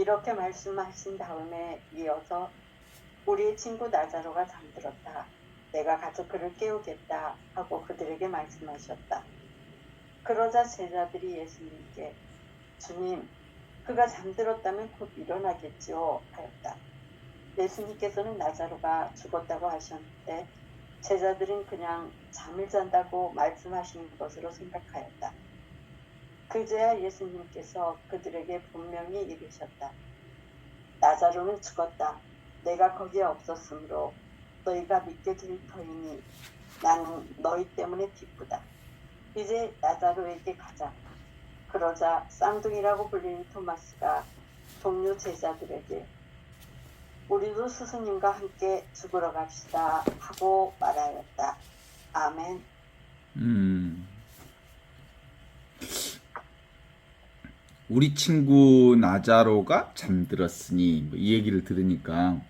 이렇게 말씀하신 다음에 이어서 우리의 친구 나자로가 잠들었다. 내가 가서 그를 깨우겠다 하고 그들에게 말씀하셨다. 그러자 제자들이 예수님께 주님, 그가 잠들었다면 곧 일어나겠지요 하였다. 예수님께서는 나자로가 죽었다고 하셨는데 제자들은 그냥 잠을 잔다고 말씀하시는 것으로 생각하였다. 그제야 예수님께서 그들에게 분명히 이르셨다. 나자로는 죽었다. 내가 거기에 없었으므로 너희가 믿게 될 터이니 나는 너희 때문에 기쁘다. 이제 나자로에게 가자. 그러자 쌍둥이라고 불리는 토마스가 동료 제자들에게 우리도 스승님과 함께 죽으러 갑시다 하고 말하였다. 아멘. 우리 친구 나자로가 잠들었으니 이 얘기를 들으니까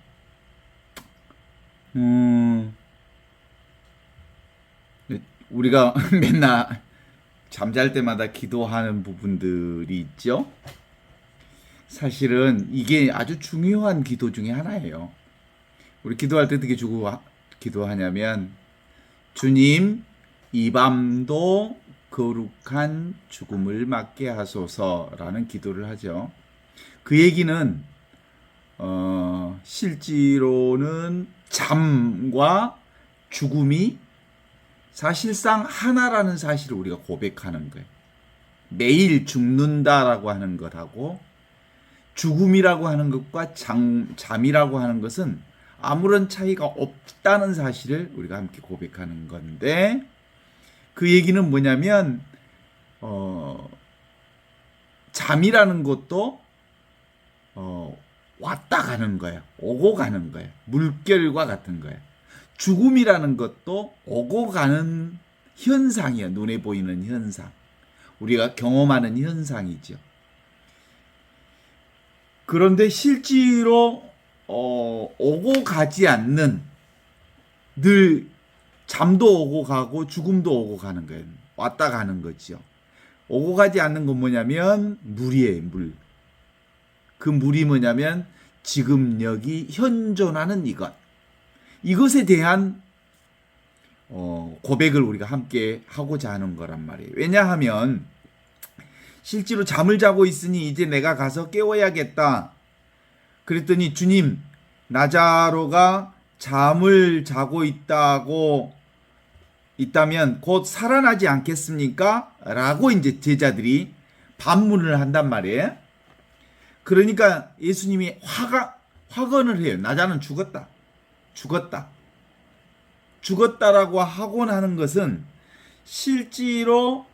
우리가 맨날 잠잘 때마다 기도하는 부분들이 있죠. 사실은 이게 아주 중요한 기도 중에 하나예요. 우리 기도할 때 어떻게 기도하냐면 주님, 이 밤도 거룩한 죽음을 맞게 하소서라는 기도를 하죠. 그 얘기는 실제로는 잠과 죽음이 사실상 하나라는 사실을 우리가 고백하는 거예요. 매일 죽는다라고 하는 것하고 죽음이라고 하는 것과 잠이라고 하는 것은 아무런 차이가 없다는 사실을 우리가 함께 고백하는 건데, 그 얘기는 뭐냐면 잠이라는 것도 왔다 가는 거예요. 오고 가는 거예요. 물결과 같은 거예요. 죽음이라는 것도 오고 가는 현상이에요. 눈에 보이는 현상. 우리가 경험하는 현상이죠. 그런데 실제로 오고 가지 않는, 늘 잠도 오고 가고 죽음도 오고 가는 거예요. 왔다 가는 거죠. 오고 가지 않는 건 뭐냐면 물이에요. 물. 그 물이 뭐냐면 지금 여기 현존하는 이것에 대한 고백을 우리가 함께 하고자 하는 거란 말이에요. 왜냐하면 실제로 잠을 자고 있으니 이제 내가 가서 깨워야겠다. 그랬더니 주님, 나자로가 잠을 자고 있다면 곧 살아나지 않겠습니까? 라고 이제 제자들이 반문을 한단 말이에요. 그러니까 예수님이 화건을 해요. 나자는 죽었다라고 하고 나는 것은 실제로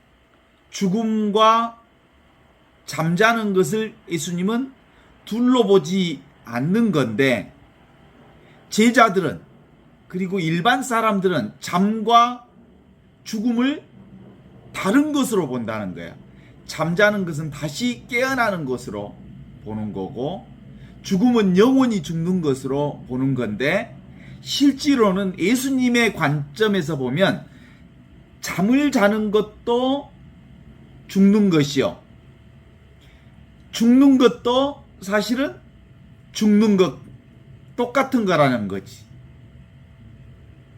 죽음과 잠자는 것을 예수님은 둘러보지 않는 건데, 제자들은, 그리고 일반 사람들은 잠과 죽음을 다른 것으로 본다는 거예요. 잠자는 것은 다시 깨어나는 것으로 보는 거고, 죽음은 영원히 죽는 것으로 보는 건데, 실제로는 예수님의 관점에서 보면 잠을 자는 것도 죽는 것이요, 죽는 것도 사실은 죽는 것 똑같은 거라는 거지.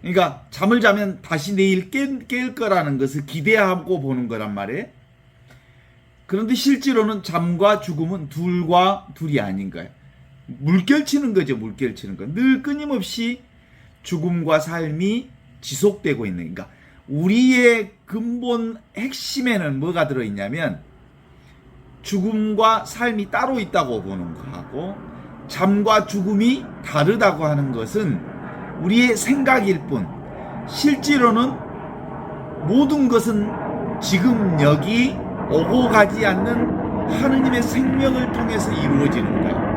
그러니까 잠을 자면 다시 내일 깰 거라는 것을 기대하고 보는 거란 말이에요. 그런데 실제로는 잠과 죽음은 둘이 아닌 거예요. 물결치는 거죠. 물결치는 거. 늘 끊임없이 죽음과 삶이 지속되고 있는, 그러니까 우리의 근본 핵심에는 뭐가 들어있냐면 죽음과 삶이 따로 있다고 보는 거하고, 잠과 죽음이 다르다고 하는 것은 우리의 생각일 뿐, 실제로는 모든 것은 지금 여기 오고 가지 않는 하느님의 생명을 통해서 이루어지는 거예요.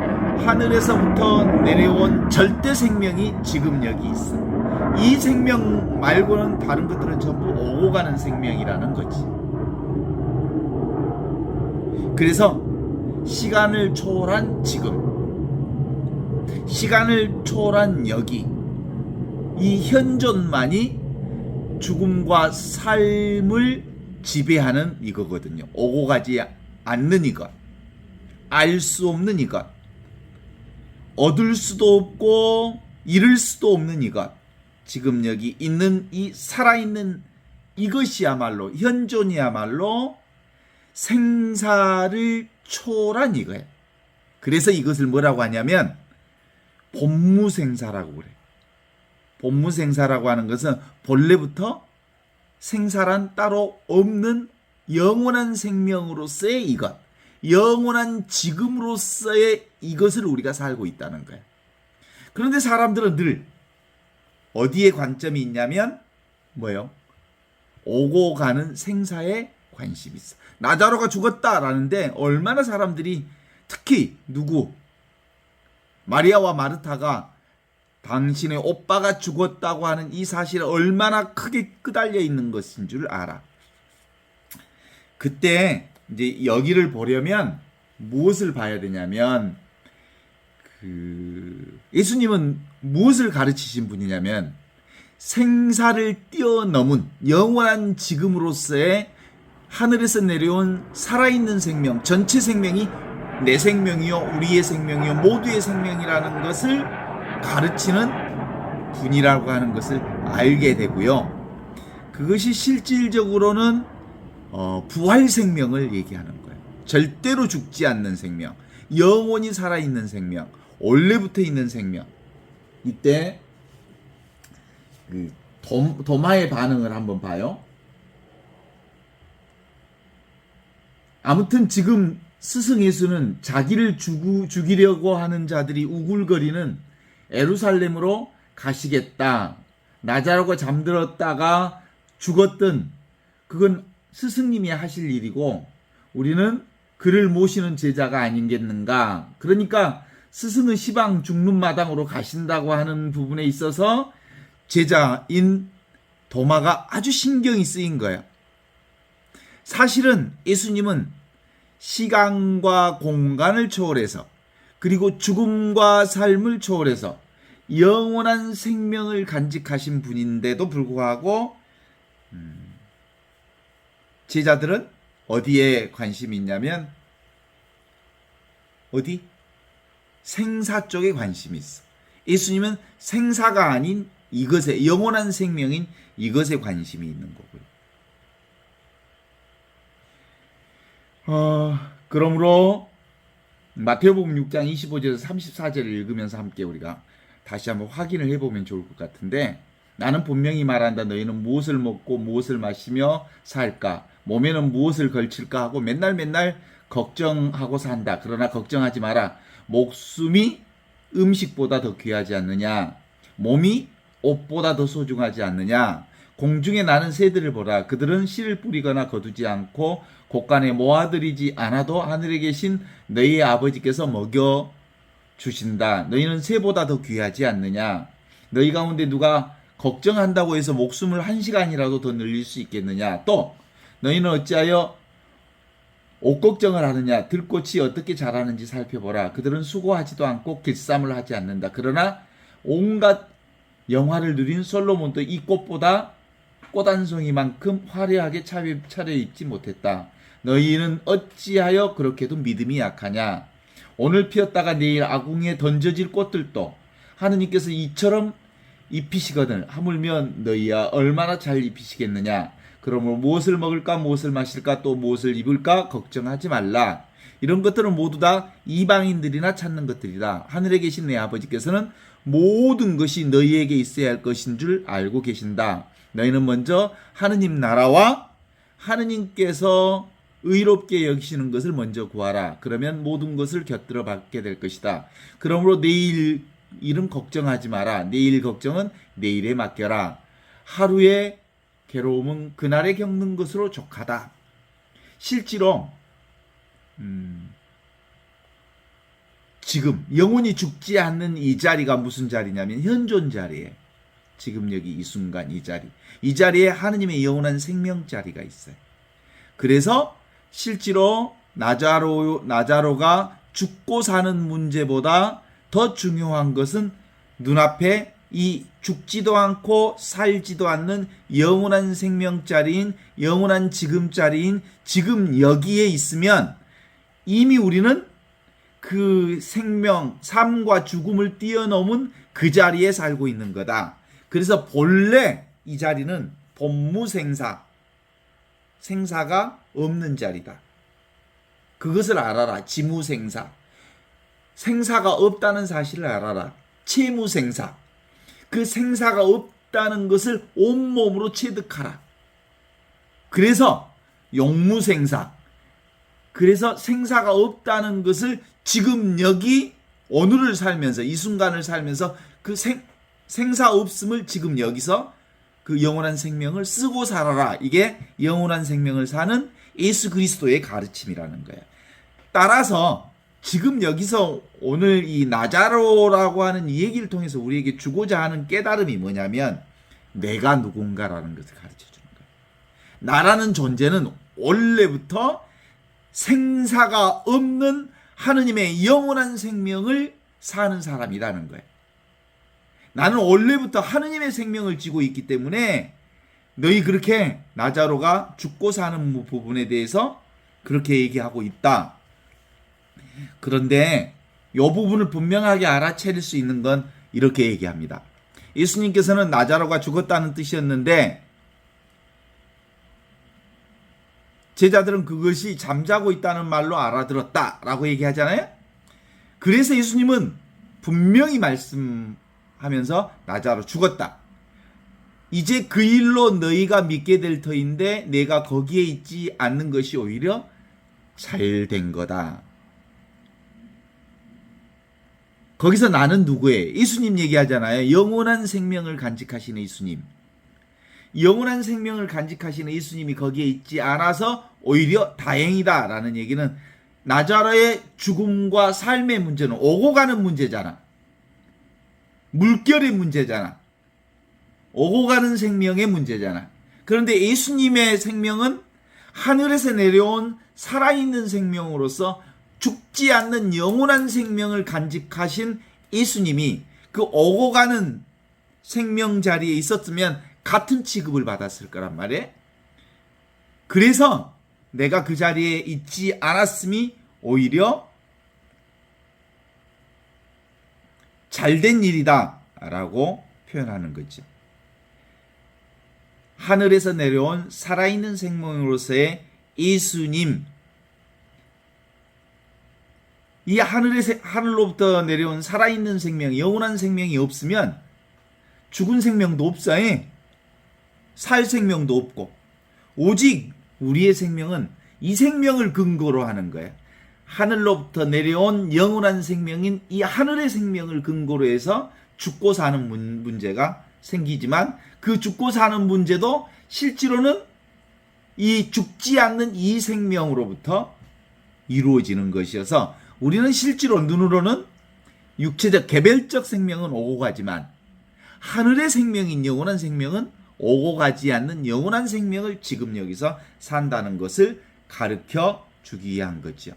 하늘에서부터 내려온 절대 생명이 지금 여기 있어. 이 생명 말고는 다른 것들은 전부 오고 가는 생명이라는 거지. 그래서 시간을 초월한 지금, 시간을 초월한 여기, 이 현존만이 죽음과 삶을 지배하는 이거거든요. 오고 가지 않는 이것. 알 수 없는 이것, 얻을 수도 없고 잃을 수도 없는 이것, 지금 여기 있는 이 살아있는 이것이야말로, 현존이야말로 생사를 초월한 이거예요. 그래서 이것을 뭐라고 하냐면 본무생사라고 그래. 본무생사라고 하는 것은 본래부터 생사란 따로 없는 영원한 생명으로서의 이것, 영원한 지금으로서의 이것을 우리가 살고 있다는 거예요. 그런데 사람들은 늘 어디에 관점이 있냐면 뭐예요? 오고 가는 생사에 관심이 있어. 나자로가 죽었다라는데 얼마나 사람들이, 특히 누구? 마리아와 마르타가 당신의 오빠가 죽었다고 하는 이 사실에 얼마나 크게 끄달려 있는 것인 줄 알아. 그때 이제 여기를 보려면 무엇을 봐야 되냐면, 예수님은 무엇을 가르치신 분이냐면 생사를 뛰어넘은 영원한 지금으로서의 하늘에서 내려온 살아있는 생명, 전체 생명이 내 생명이요, 우리의 생명이요, 모두의 생명이라는 것을 가르치는 분이라고 하는 것을 알게 되고요. 그것이 실질적으로는 부활 생명을 얘기하는 거예요. 절대로 죽지 않는 생명, 영원히 살아있는 생명, 원래부터 있는 생명. 이때 도마의 반응을 한번 봐요. 아무튼 지금 스승 예수는 자기를 죽이려고 하는 자들이 우글거리는 예루살렘으로 가시겠다. 나자로가 잠들었다가 죽었던 그건 스승님이 하실 일이고 우리는 그를 모시는 제자가 아니겠는가. 그러니까 스승은 시방 죽는 마당으로 가신다고 하는 부분에 있어서 제자인 도마가 아주 신경이 쓰인 거예요. 사실은 예수님은 시간과 공간을 초월해서, 그리고 죽음과 삶을 초월해서 영원한 생명을 간직하신 분인데도 불구하고 제자들은 어디에 관심이 있냐면 어디? 생사 쪽에 관심이 있어. 예수님은 생사가 아닌 이것에, 영원한 생명인 이것에 관심이 있는 거고요. 그러므로 마태복음 6장 25절에서 34절을 읽으면서 함께 우리가 다시 한번 확인을 해보면 좋을 것 같은데, 나는 분명히 말한다. 너희는 무엇을 먹고 무엇을 마시며 살까? 몸에는 무엇을 걸칠까? 하고 맨날 걱정하고 산다. 그러나 걱정하지 마라. 목숨이 음식보다 더 귀하지 않느냐? 몸이 옷보다 더 소중하지 않느냐? 공중에 나는 새들을 보라. 그들은 씨를 뿌리거나 거두지 않고 곳간에 모아들이지 않아도 하늘에 계신 너희의 아버지께서 먹여 주신다. 너희는 새보다 더 귀하지 않느냐? 너희 가운데 누가 걱정한다고 해서 목숨을 1시간이라도 더 늘릴 수 있겠느냐? 또 너희는 어찌하여 옷 걱정을 하느냐? 들꽃이 어떻게 자라는지 살펴보라. 그들은 수고하지도 않고 길쌈을 하지 않는다. 그러나 온갖 영화를 누린 솔로몬도 이 꽃보다 꽃 한 송이만큼 화려하게 차려입지 못했다. 너희는 어찌하여 그렇게도 믿음이 약하냐? 오늘 피었다가 내일 아궁이에 던져질 꽃들도 하느님께서 이처럼 입히시거든. 하물며 너희야 얼마나 잘 입히시겠느냐? 그러므로 무엇을 먹을까, 무엇을 마실까, 또 무엇을 입을까 걱정하지 말라. 이런 것들은 모두 다 이방인들이나 찾는 것들이다. 하늘에 계신 내 아버지께서는 모든 것이 너희에게 있어야 할 것인 줄 알고 계신다. 너희는 먼저 하느님 나라와 하느님께서 의롭게 여기시는 것을 먼저 구하라. 그러면 모든 것을 곁들여 받게 될 것이다. 그러므로 내일 일은 걱정하지 마라. 내일 걱정은 내일에 맡겨라. 하루의 괴로움은 그날에 겪는 것으로 족하다. 실제로 지금 영원히 죽지 않는 이 자리가 무슨 자리냐면 현존 자리예요. 지금 여기 이 순간 이 자리. 이 자리에 하느님의 영원한 생명 자리가 있어요. 그래서 실제로 나자로가 죽고 사는 문제보다 더 중요한 것은 눈앞에 이 죽지도 않고 살지도 않는 영원한 생명 자리인, 영원한 지금 자리인 지금 여기에 있으면 이미 우리는 그 생명, 삶과 죽음을 뛰어넘은 그 자리에 살고 있는 거다. 그래서 본래 이 자리는 본무생사, 생사가 없는 자리다. 그것을 알아라. 지무생사. 생사가 없다는 사실을 알아라. 채무생사. 그 생사가 없다는 것을 온몸으로 체득하라. 그래서 용무생사. 그래서 생사가 없다는 것을 지금 여기 오늘을 살면서 이 순간을 살면서 그 생사 없음을 지금 여기서 그 영원한 생명을 쓰고 살아라. 이게 영원한 생명을 사는 예수 그리스도의 가르침이라는 거예요. 따라서 지금 여기서 오늘 이 나자로라고 하는 이 얘기를 통해서 우리에게 주고자 하는 깨달음이 뭐냐면 내가 누군가라는 것을 가르쳐 주는 거예요. 나라는 존재는 원래부터 생사가 없는 하느님의 영원한 생명을 사는 사람이라는 거예요. 나는 원래부터 하느님의 생명을 지고 있기 때문에 너희 그렇게 나자로가 죽고 사는 부분에 대해서 그렇게 얘기하고 있다. 그런데 이 부분을 분명하게 알아차릴 수 있는 건 이렇게 얘기합니다. 예수님께서는 나자로가 죽었다는 뜻이었는데 제자들은 그것이 잠자고 있다는 말로 알아들었다라고 얘기하잖아요. 그래서 예수님은 분명히 말씀하면서 나자로 죽었다. 이제 그 일로 너희가 믿게 될 터인데 내가 거기에 있지 않는 것이 오히려 잘 된 거다. 거기서 나는 누구예요? 예수님 얘기하잖아요. 영원한 생명을 간직하시는 예수님. 영원한 생명을 간직하시는 예수님이 거기에 있지 않아서 오히려 다행이다라는 얘기는 나자로의 죽음과 삶의 문제는 오고 가는 문제잖아. 물결의 문제잖아. 오고 가는 생명의 문제잖아. 그런데 예수님의 생명은 하늘에서 내려온 살아있는 생명으로서 죽지 않는 영원한 생명을 간직하신 예수님이 그 오고 가는 생명 자리에 있었으면 같은 취급을 받았을 거란 말이에요. 그래서 내가 그 자리에 있지 않았음이 오히려 잘된 일이다 라고 표현하는 거죠. 하늘에서 내려온 살아있는 생명으로서의 예수님, 이 하늘로부터 내려온 살아있는 생명, 영원한 생명이 없으면 죽은 생명도 없어요. 살 생명도 없고 오직 우리의 생명은 이 생명을 근거로 하는 거예요. 하늘로부터 내려온 영원한 생명인 이 하늘의 생명을 근거로 해서 죽고 사는 문제가 생기지만 그 죽고 사는 문제도 실제로는 이 죽지 않는 이 생명으로부터 이루어지는 것이어서 우리는 실제로 눈으로는 육체적 개별적 생명은 오고 가지만 하늘의 생명인 영원한 생명은 오고 가지 않는 영원한 생명을 지금 여기서 산다는 것을 가르쳐 주기 위한 거죠.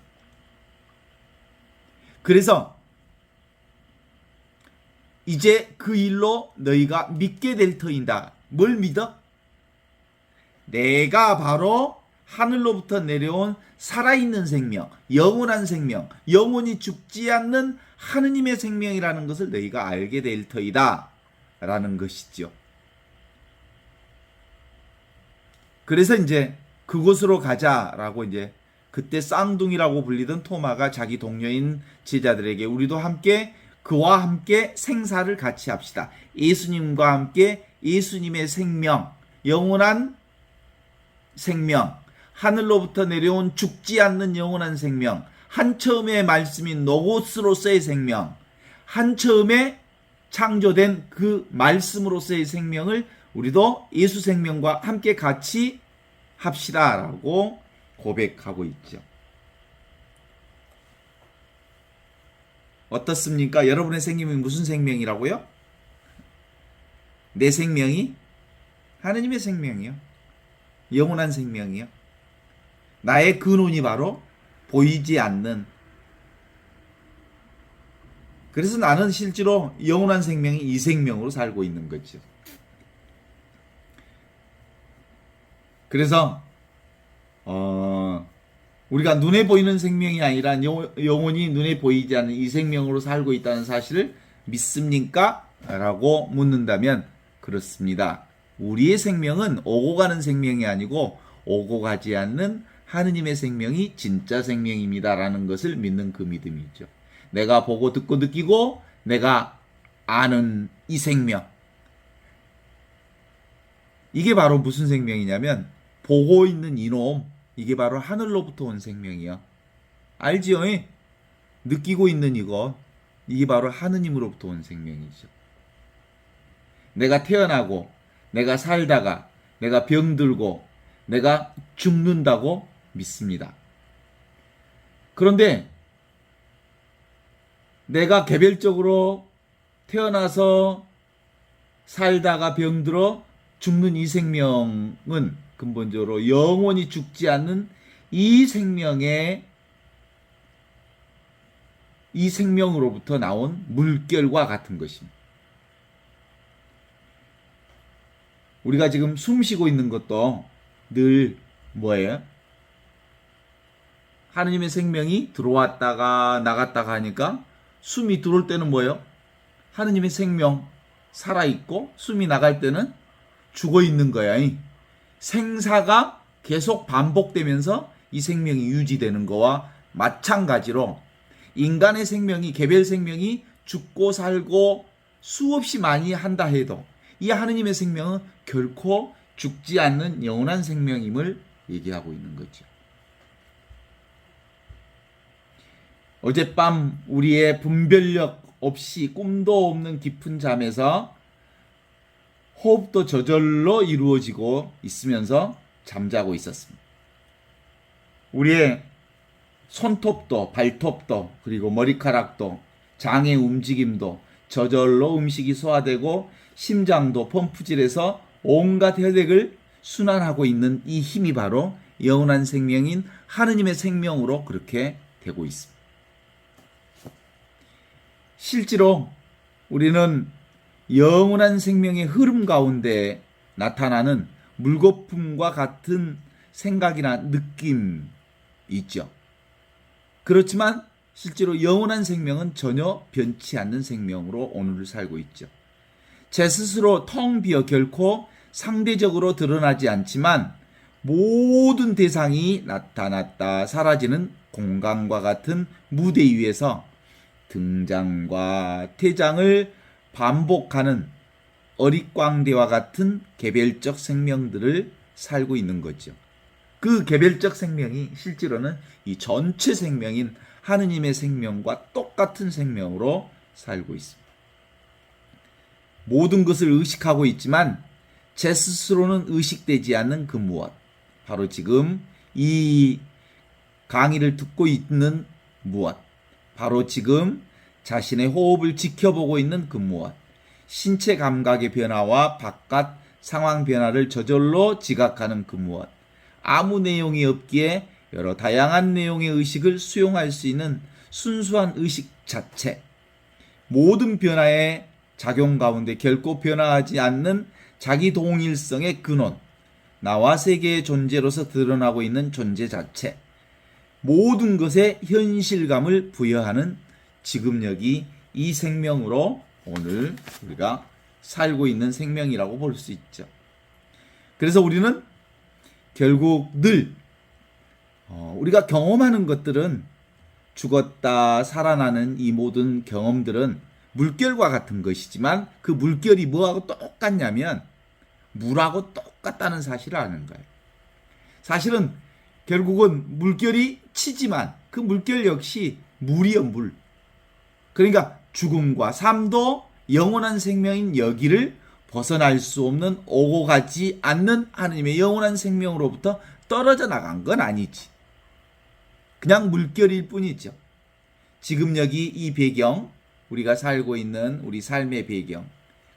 그래서 이제 그 일로 너희가 믿게 될 터인다. 뭘 믿어? 내가 바로 하늘로부터 내려온 살아있는 생명, 영원한 생명, 영원히 죽지 않는 하느님의 생명이라는 것을 너희가 알게 될 터이다 라는 것이죠. 그래서 이제 그곳으로 가자라고 이제 그때 쌍둥이라고 불리던 토마가 자기 동료인 제자들에게 우리도 함께 그와 함께 생사를 같이 합시다. 예수님과 함께 예수님의 생명, 영원한 생명, 하늘로부터 내려온 죽지 않는 영원한 생명, 한처음의 말씀인 노고스로서의 생명, 한처음에 창조된 그 말씀으로서의 생명을 우리도 예수 생명과 함께 같이 합시다라고 고백하고 있죠. 어떻습니까? 여러분의 생명이 무슨 생명이라고요? 내 생명이 하느님의 생명이요. 영원한 생명이요. 나의 근원이 바로 보이지 않는. 그래서 나는 실제로 영원한 생명이 이 생명으로 살고 있는 거죠. 그래서 우리가 눈에 보이는 생명이 아니라 영원히 눈에 보이지 않는 이 생명으로 살고 있다는 사실을 믿습니까? 라고 묻는다면 그렇습니다. 우리의 생명은 오고 가는 생명이 아니고 오고 가지 않는 하느님의 생명이 진짜 생명입니다. 라는 것을 믿는 그 믿음이죠. 내가 보고 듣고 느끼고 내가 아는 이 생명. 이게 바로 무슨 생명이냐면 보고 있는 이놈. 이게 바로 하늘로부터 온 생명이야. 알지요? 느끼고 있는 이거. 이게 바로 하느님으로부터 온 생명이죠. 내가 태어나고 내가 살다가 내가 병들고 내가 죽는다고 믿습니다. 그런데 내가 개별적으로 태어나서 살다가 병들어 죽는 이 생명은 근본적으로 영원히 죽지 않는 이 생명으로부터 나온 물결과 같은 것입니다. 우리가 지금 숨 쉬고 있는 것도 늘 뭐예요? 하느님의 생명이 들어왔다가 나갔다가 하니까 숨이 들어올 때는 뭐예요? 하느님의 생명 살아있고 숨이 나갈 때는 죽어있는 거야. 생사가 계속 반복되면서 이 생명이 유지되는 거와 마찬가지로 인간의 생명이 개별 생명이 죽고 살고 수없이 많이 한다 해도 이 하느님의 생명은 결코 죽지 않는 영원한 생명임을 얘기하고 있는 거죠. 어젯밤 우리의 분별력 없이 꿈도 없는 깊은 잠에서 호흡도 저절로 이루어지고 있으면서 잠자고 있었습니다. 우리의 손톱도 발톱도 그리고 머리카락도 장의 움직임도 저절로 음식이 소화되고 심장도 펌프질해서 온갖 혈액을 순환하고 있는 이 힘이 바로 영원한 생명인 하느님의 생명으로 그렇게 되고 있습니다. 실제로 우리는 영원한 생명의 흐름 가운데 나타나는 물거품과 같은 생각이나 느낌이 있죠. 그렇지만 실제로 영원한 생명은 전혀 변치 않는 생명으로 오늘을 살고 있죠. 제 스스로 텅 비어 결코 상대적으로 드러나지 않지만 모든 대상이 나타났다 사라지는 공간과 같은 무대 위에서 등장과 퇴장을 반복하는 어릿광대와 같은 개별적 생명들을 살고 있는 거죠. 그 개별적 생명이 실제로는 이 전체 생명인 하느님의 생명과 똑같은 생명으로 살고 있습니다. 모든 것을 의식하고 있지만 제 스스로는 의식되지 않는 그 무엇. 바로 지금 이 강의를 듣고 있는 무엇. 바로 지금 자신의 호흡을 지켜보고 있는 그 무엇. 신체 감각의 변화와 바깥 상황 변화를 저절로 지각하는 그 무엇. 아무 내용이 없기에 여러 다양한 내용의 의식을 수용할 수 있는 순수한 의식 자체. 모든 변화의 작용 가운데 결코 변화하지 않는 자기 동일성의 근원. 나와 세계의 존재로서 드러나고 있는 존재 자체. 모든 것에 현실감을 부여하는 지금 여기 이 생명으로 오늘 우리가 살고 있는 생명이라고 볼 수 있죠. 그래서 우리는 결국 늘 우리가 경험하는 것들은 죽었다 살아나는 이 모든 경험들은 물결과 같은 것이지만 그 물결이 뭐하고 똑같냐면 물하고 똑같다는 사실을 아는 거예요. 사실은 결국은 물결이 치지만 그 물결 역시 물이요 물. 그러니까 죽음과 삶도 영원한 생명인 여기를 벗어날 수 없는 오고 가지 않는 하느님의 영원한 생명으로부터 떨어져 나간 건 아니지. 그냥 물결일 뿐이죠. 지금 여기 이 배경, 우리가 살고 있는 우리 삶의 배경,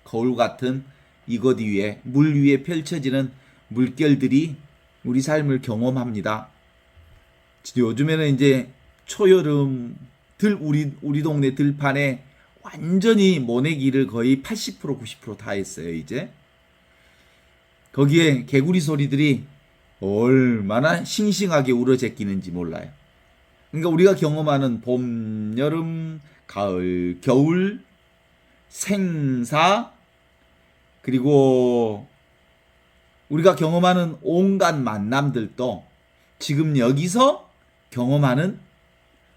거울 같은 이것 위에, 물 위에 펼쳐지는 물결들이 우리 삶을 경험합니다. 요즘에는 이제 초여름 우리 동네 들판에 완전히 모내기를 거의 80% 90% 다 했어요. 이제 거기에 개구리 소리들이 얼마나 싱싱하게 우러제끼는지 몰라요. 그러니까 우리가 경험하는 봄, 여름, 가을, 겨울, 생사, 그리고 우리가 경험하는 온갖 만남들도 지금 여기서 경험하는,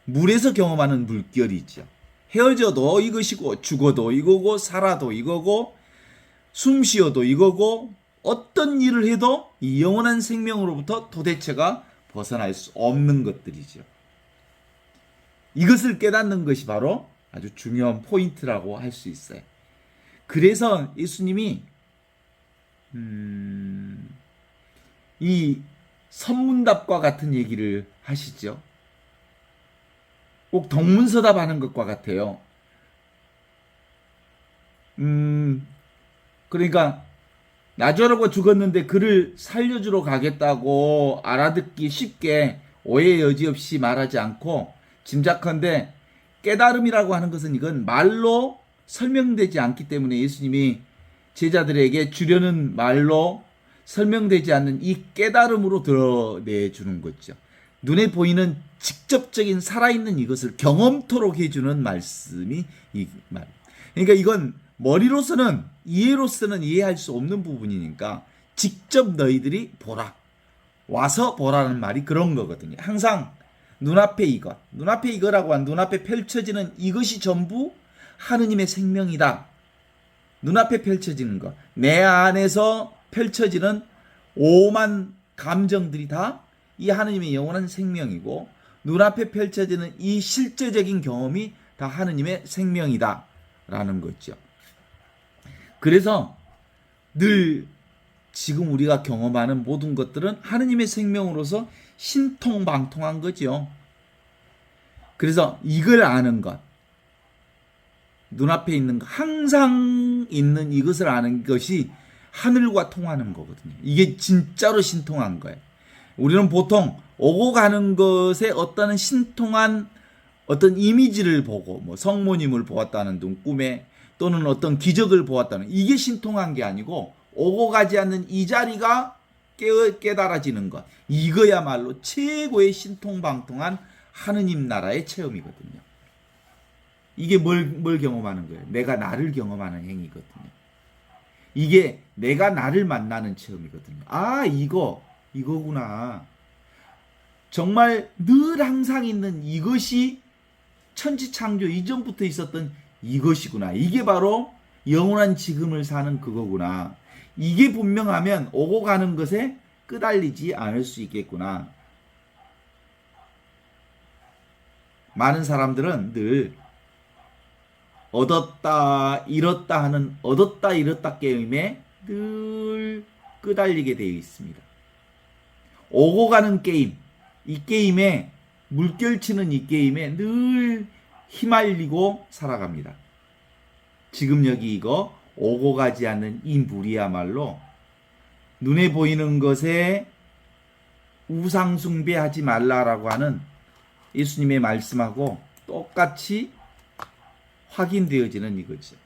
물에서 경험하는 물결이죠. 헤어져도 이것이고, 죽어도 이거고, 살아도 이거고, 숨 쉬어도 이거고, 어떤 일을 해도 이 영원한 생명으로부터 도대체가 벗어날 수 없는 것들이죠. 이것을 깨닫는 것이 바로 아주 중요한 포인트라고 할 수 있어요. 그래서 예수님이 이 선문답과 같은 얘기를 하시죠. 꼭 동문서답하는 것과 같아요. 그러니까 나자로가 죽었는데 그를 살려주러 가겠다고 알아듣기 쉽게 오해 여지없이 말하지 않고, 짐작컨대 깨달음이라고 하는 것은 이건 말로 설명되지 않기 때문에 예수님이 제자들에게 주려는 말로 설명되지 않는 이 깨달음으로 드러내주는 거죠. 눈에 보이는 직접적인 살아있는 이것을 경험토록 해주는 말씀이 이 말. 그러니까 이건 머리로서는, 이해로서는 이해할 수 없는 부분이니까 직접 너희들이 보라, 와서 보라는 말이 그런 거거든요. 항상 눈앞에 이것, 눈앞에 이거라고 한 눈앞에 펼쳐지는 이것이 전부 하느님의 생명이다. 눈앞에 펼쳐지는 것, 내 안에서 펼쳐지는 오만 감정들이 다 이 하느님의 영원한 생명이고, 눈앞에 펼쳐지는 이 실제적인 경험이 다 하느님의 생명이다 라는 거죠. 그래서 늘 지금 우리가 경험하는 모든 것들은 하느님의 생명으로서 신통방통한 거죠. 그래서 이걸 아는 것, 눈앞에 있는 것, 항상 있는 이것을 아는 것이 하늘과 통하는 거거든요. 이게 진짜로 신통한 거예요. 우리는 보통 오고 가는 것에 어떤 신통한 어떤 이미지를 보고, 뭐 성모님을 보았다는 둥 꿈에, 또는 어떤 기적을 보았다는, 이게 신통한 게 아니고 오고 가지 않는 이 자리가 깨달아지는 것, 이거야말로 최고의 신통방통한 하느님 나라의 체험이거든요. 이게 뭘 경험하는 거예요? 내가 나를 경험하는 행위거든요. 이게 내가 나를 만나는 체험이거든요. 아, 이거구나. 정말 늘 항상 있는 이것이 천지창조 이전부터 있었던 이것이구나. 이게 바로 영원한 지금을 사는 그거구나. 이게 분명하면 오고 가는 것에 끄달리지 않을 수 있겠구나. 많은 사람들은 늘 얻었다 잃었다 하는 얻었다 잃었다 게임에 늘 끄달리게 되어 있습니다. 오고 가는 게임, 이 게임에 물결치는 이 게임에 늘 휘말리고 살아갑니다. 지금 여기 이거 오고 가지 않는 이 물이야말로 눈에 보이는 것에 우상 숭배하지 말라라고 하는 예수님의 말씀하고 똑같이 확인되어지는 이거죠.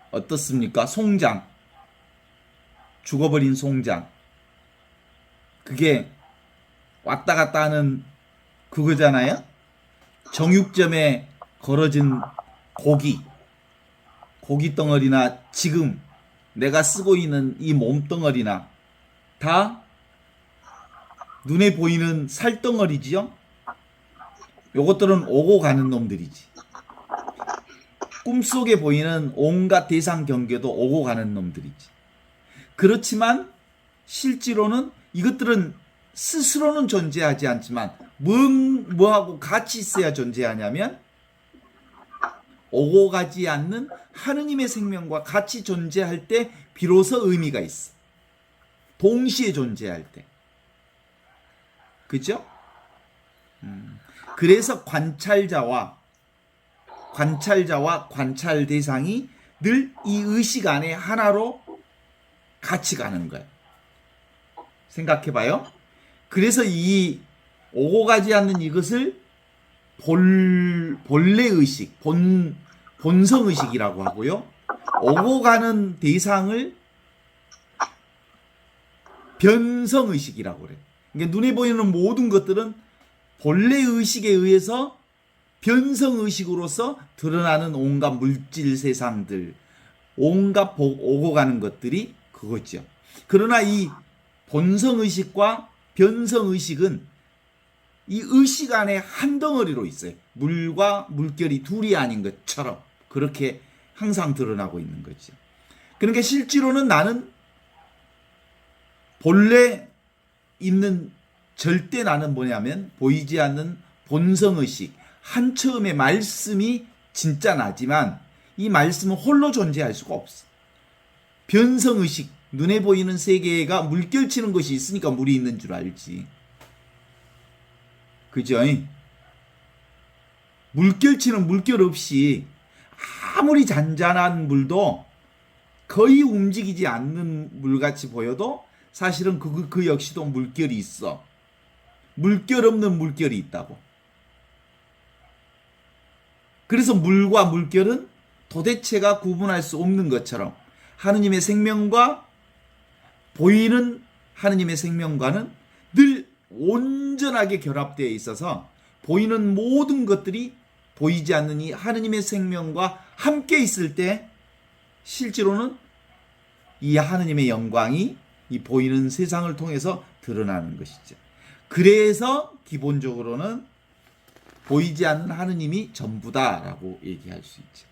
어떻습니까? 송장, 죽어버린 송장, 그게 왔다 갔다 하는 그거잖아요. 정육점에 걸어진 고기 덩어리나 지금 내가 쓰고 있는 이 몸덩어리나 다 눈에 보이는 살덩어리지요. 요것들은 오고 가는 놈들이지. 꿈속에 보이는 온갖 대상 경계도 오고 가는 놈들이지. 그렇지만 실제로는 이것들은 스스로는 존재하지 않지만 뭐하고 같이 있어야 존재하냐면 오고 가지 않는 하느님의 생명과 같이 존재할 때 비로소 의미가 있어. 동시에 존재할 때. 그죠? 그래서 관찰자와 관찰 대상이 늘 이 의식 안에 하나로 같이 가는 거예요. 생각해봐요. 그래서 이 오고 가지 않는 이것을 본래 의식, 본성 의식이라고 하고요. 오고 가는 대상을 변성의식이라고 그래요. 그러니까 눈에 보이는 모든 것들은 본래 의식에 의해서 변성의식으로서 드러나는 온갖 물질 세상들, 온갖 오고 가는 것들이 그거죠. 그러나 이 본성의식과 변성의식은 이 의식 안에 한 덩어리로 있어요. 물과 물결이 둘이 아닌 것처럼 그렇게 항상 드러나고 있는 거죠. 그러니까 실제로는 나는 본래 있는 절대 나는 뭐냐면 보이지 않는 본성의식, 한 처음의 말씀이 진짜 나지만 이 말씀은 홀로 존재할 수가 없어. 변성의식, 눈에 보이는 세계가 물결치는 것이 있으니까 물이 있는 줄 알지. 그죠? 물결치는 물결 없이 아무리 잔잔한 물도 거의 움직이지 않는 물같이 보여도 사실은 그 역시도 물결이 있어. 물결 없는 물결이 있다고. 그래서 물과 물결은 도대체가 구분할 수 없는 것처럼 하느님의 생명과 보이는 하느님의 생명과는 늘 온전하게 결합되어 있어서 보이는 모든 것들이 보이지 않는 이 하느님의 생명과 함께 있을 때 실제로는 이 하느님의 영광이 이 보이는 세상을 통해서 드러나는 것이죠. 그래서 기본적으로는 보이지 않는 하느님이 전부다라고 얘기할 수 있죠.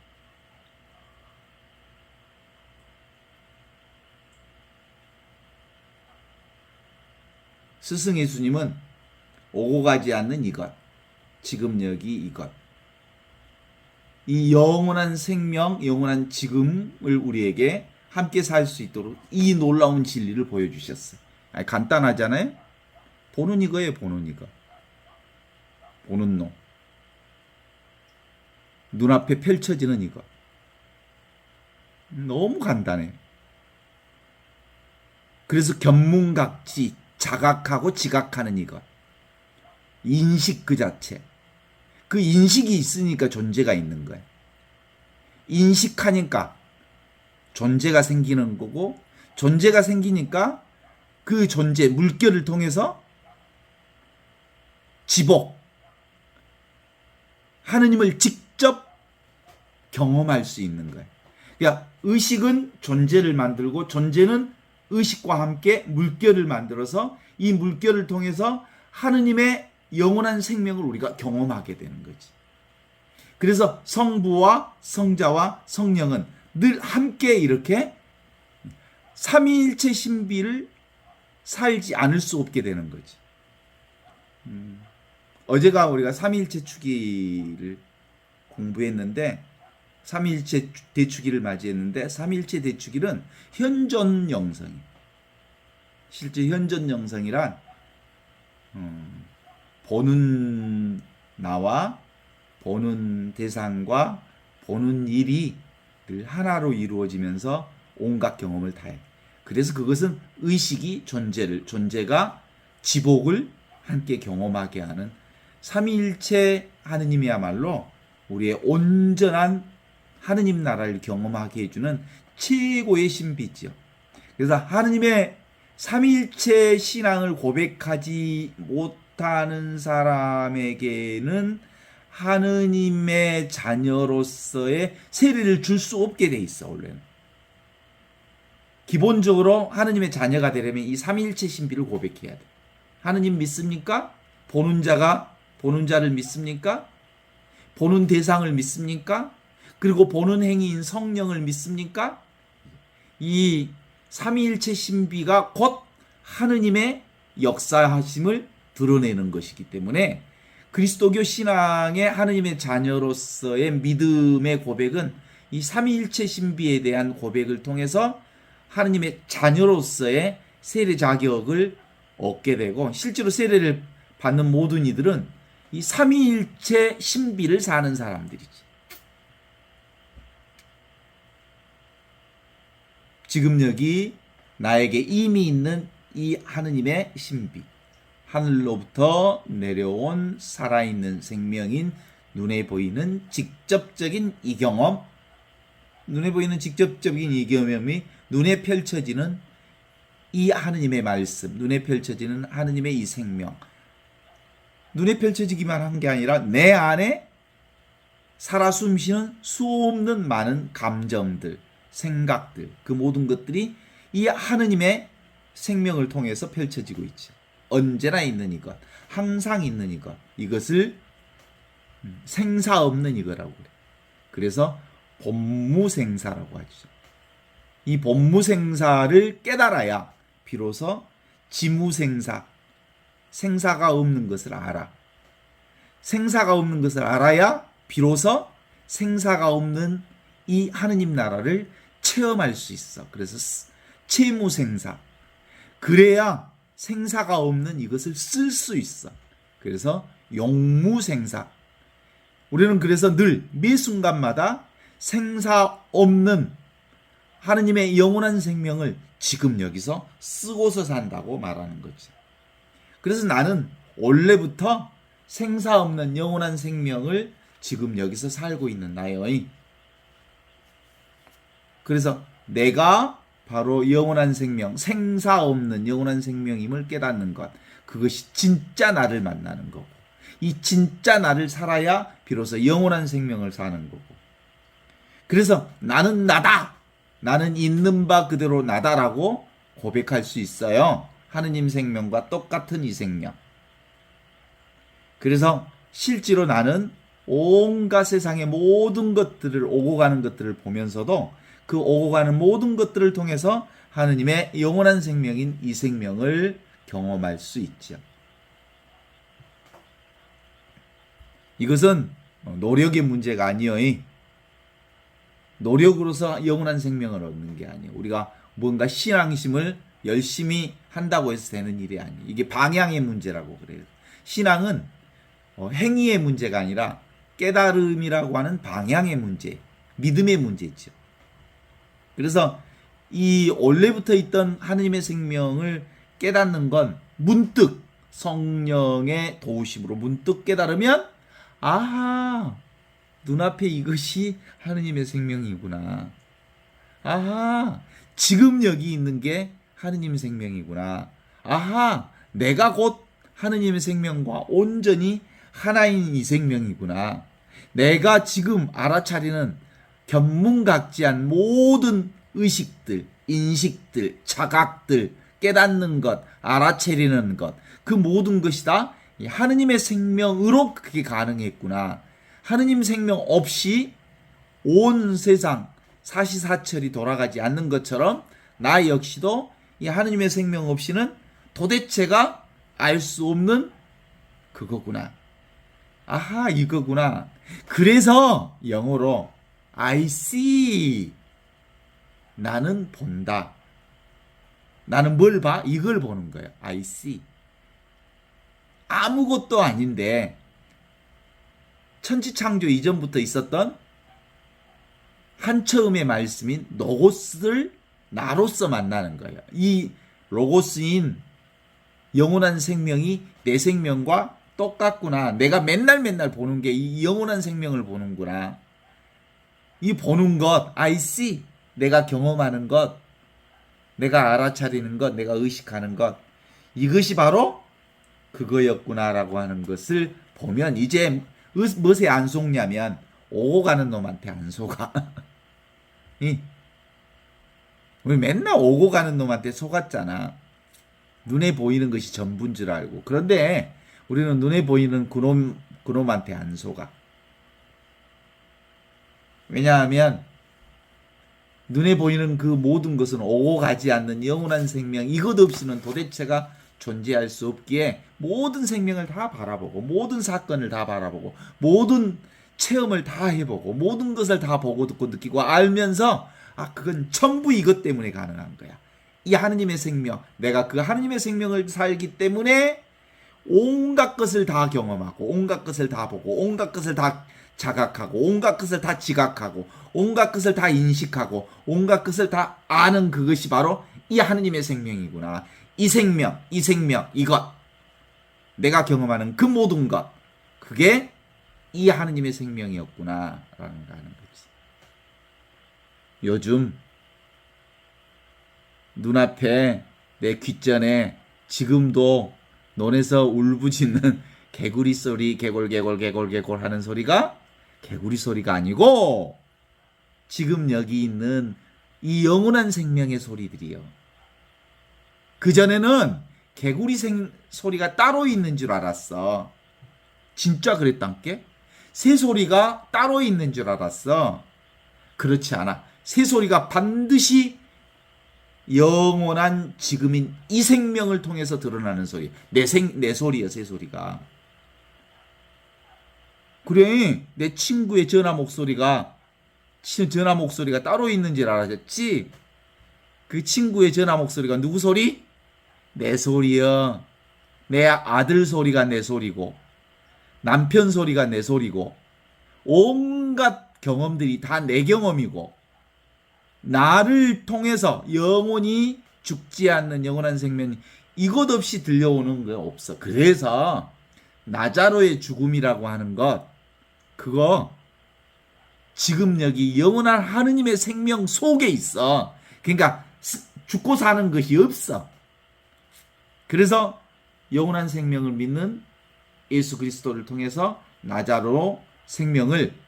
스승 예수님은 오고 가지 않는 이것, 지금 여기 이것, 이 영원한 생명, 영원한 지금을 우리에게 함께 살 수 있도록 이 놀라운 진리를 보여주셨어요. 간단하잖아요. 보는 이거예요. 보는 이거. 보는 놈. 눈앞에 펼쳐지는 이거. 너무 간단해요. 그래서 견문각지, 자각하고 지각하는 이것. 인식 그 자체. 그 인식이 있으니까 존재가 있는 거예요. 인식하니까 존재가 생기는 거고, 존재가 생기니까 그 존재, 물결을 통해서 지복, 하느님을 직접 경험할 수 있는 거예요. 그러니까 의식은 존재를 만들고 존재는 의식과 함께 물결을 만들어서 이 물결을 통해서 하느님의 영원한 생명을 우리가 경험하게 되는 거지. 그래서 성부와 성자와 성령은 늘 함께 이렇게 삼위일체 신비를 살지 않을 수 없게 되는 거지. 어제가 우리가 삼위일체 주기를 공부했는데 삼위일체 대축일을 맞이했는데 삼위일체 대축일은 현존 영성이 실제 현존 영성이란 보는 나와 보는 대상과 보는 일이 늘 하나로 이루어지면서 온갖 경험을 다해. 그래서 그것은 의식이 존재가 지복을 함께 경험하게 하는 삼위일체 하느님이야말로 우리의 온전한 하느님 나라를 경험하게 해주는 최고의 신비죠. 그래서 하느님의 삼위일체 신앙을 고백하지 못하는 사람에게는 하느님의 자녀로서의 세례를 줄 수 없게 돼 있어. 원래는 기본적으로 하느님의 자녀가 되려면 이 삼위일체 신비를 고백해야 돼. 하느님 믿습니까? 보는 자를 믿습니까? 보는 대상을 믿습니까? 그리고 보는 행위인 성령을 믿습니까? 이 삼위일체 신비가 곧 하느님의 역사하심을 드러내는 것이기 때문에 그리스도교 신앙의 하느님의 자녀로서의 믿음의 고백은 이 삼위일체 신비에 대한 고백을 통해서 하느님의 자녀로서의 세례 자격을 얻게 되고, 실제로 세례를 받는 모든 이들은 이 삼위일체 신비를 사는 사람들이지. 지금 여기 나에게 이미 있는 이 하느님의 신비, 하늘로부터 내려온 살아있는 생명인 눈에 보이는 직접적인 이 경험, 눈에 보이는 직접적인 이 경험이 눈에 펼쳐지는 이 하느님의 말씀, 눈에 펼쳐지는 하느님의 이 생명, 눈에 펼쳐지기만 한 게 아니라 내 안에 살아 숨쉬는 수없는 많은 감정들, 생각들, 그 모든 것들이 이 하느님의 생명을 통해서 펼쳐지고 있죠. 언제나 있는 이것, 항상 있는 이것, 이것을 생사 없는 이거라고 그래요. 그래서 본무생사라고 하죠. 이 본무생사를 깨달아야 비로소 지무생사, 생사가 없는 것을 알아. 생사가 없는 것을 알아야 비로소 생사가 없는 이 하느님 나라를 체험할 수 있어. 그래서 채무생사. 그래야 생사가 없는 이것을 쓸 수 있어. 그래서 용무생사. 우리는 그래서 늘 매 순간마다 생사 없는 하느님의 영원한 생명을 지금 여기서 쓰고서 산다고 말하는 거지. 그래서 나는 원래부터 생사 없는 영원한 생명을 지금 여기서 살고 있는 나의. 그래서 내가 바로 영원한 생명, 생사 없는 영원한 생명임을 깨닫는 것, 그것이 진짜 나를 만나는 거고, 이 진짜 나를 살아야 비로소 영원한 생명을 사는 거고. 그래서 나는 나다, 나는 있는 바 그대로 나다라고 고백할 수 있어요. 하느님 생명과 똑같은 이 생명. 그래서 실제로 나는 온갖 세상의 모든 것들을, 오고 가는 것들을 보면서도 그 오고 가는 모든 것들을 통해서 하느님의 영원한 생명인 이 생명을 경험할 수 있죠. 이것은 노력의 문제가 아니요. 노력으로서 영원한 생명을 얻는 게 아니에요. 우리가 뭔가 신앙심을 열심히 한다고 해서 되는 일이 아니에요. 이게 방향의 문제라고 그래요. 신앙은 행위의 문제가 아니라 깨달음이라고 하는 방향의 문제, 믿음의 문제죠. 그래서 이 원래부터 있던 하느님의 생명을 깨닫는 건 문득 성령의 도우심으로 문득 깨달으면, 아하, 눈앞에 이것이 하느님의 생명이구나. 아하, 지금 여기 있는 게 하느님의 생명이구나. 아하, 내가 곧 하느님의 생명과 온전히 하나인 이 생명이구나. 내가 지금 알아차리는 견문각지한 모든 의식들, 인식들, 자각들, 깨닫는 것, 알아차리는 것, 그 모든 것이 다 하느님의 생명으로 그게 가능했구나. 하느님 생명 없이 온 세상 사시사철이 돌아가지 않는 것처럼 나 역시도 이 하느님의 생명 없이는 도대체가 알 수 없는 그거구나. 아하, 이거구나. 그래서 영어로 I see. 나는 본다. 나는 뭘 봐? 이걸 보는 거예요. I see. 아무것도 아닌데 천지창조 이전부터 있었던 한처음의 말씀인 로고스를 나로서 만나는 거예요. 이 로고스인 영원한 생명이 내 생명과 똑같구나. 내가 맨날 보는 게 이 영원한 생명을 보는구나. 이 보는 것, I see. 내가 경험하는 것, 내가 알아차리는 것, 내가 의식하는 것, 이것이 바로 그거였구나라고 하는 것을 보면 이제 무엇에 안 속냐면 오고 가는 놈한테 안 속아. 우리 맨날 오고 가는 놈한테 속았잖아. 눈에 보이는 것이 전부인 줄 알고. 그런데 우리는 눈에 보이는 그놈한테 안 속아. 왜냐하면 눈에 보이는 그 모든 것은 오고 가지 않는 영원한 생명, 이것 없이는 도대체가 존재할 수 없기에 모든 생명을 다 바라보고, 모든 사건을 다 바라보고, 모든 체험을 다 해보고, 모든 것을 다 보고 듣고 느끼고 알면서, 아, 그건 전부 이것 때문에 가능한 거야. 이 하느님의 생명, 내가 그 하느님의 생명을 살기 때문에 온갖 것을 다 경험하고, 온갖 것을 다 보고, 온갖 것을 다 자각하고, 온갖 것을 다 지각하고, 온갖 것을 다 인식하고, 온갖 것을 다 아는 그것이 바로 이 하느님의 생명이구나. 이 생명, 이것. 내가 경험하는 그 모든 것. 그게 이 하느님의 생명이었구나. 라는 거 하는 거지. 요즘 눈앞에 내 귓전에 지금도 논에서 울부짖는 개구리 소리, 개골 하는 소리가 개구리 소리가 아니고 지금 여기 있는 이 영원한 생명의 소리들이요. 그전에는 개구리 소리가 따로 있는 줄 알았어. 진짜 그랬단께? 새 소리가 따로 있는 줄 알았어. 그렇지 않아. 새 소리가 반드시 영원한 지금인 이 생명을 통해서 드러나는 소리. 내 소리야, 새 소리가. 그래, 내 친구의 전화 목소리가 따로 있는 줄 알았지? 그 친구의 전화 목소리가 누구 소리? 내 소리여. 내 아들 소리가 내 소리고, 남편 소리가 내 소리고, 온갖 경험들이 다 내 경험이고, 나를 통해서 영원히 죽지 않는 영원한 생명이 이것 없이 들려오는 거 없어. 그래서 나자로의 죽음이라고 하는 것, 그거 지금 여기 영원한 하느님의 생명 속에 있어. 그러니까 죽고 사는 것이 없어. 그래서 영원한 생명을 믿는 예수 그리스도를 통해서 나자로 생명을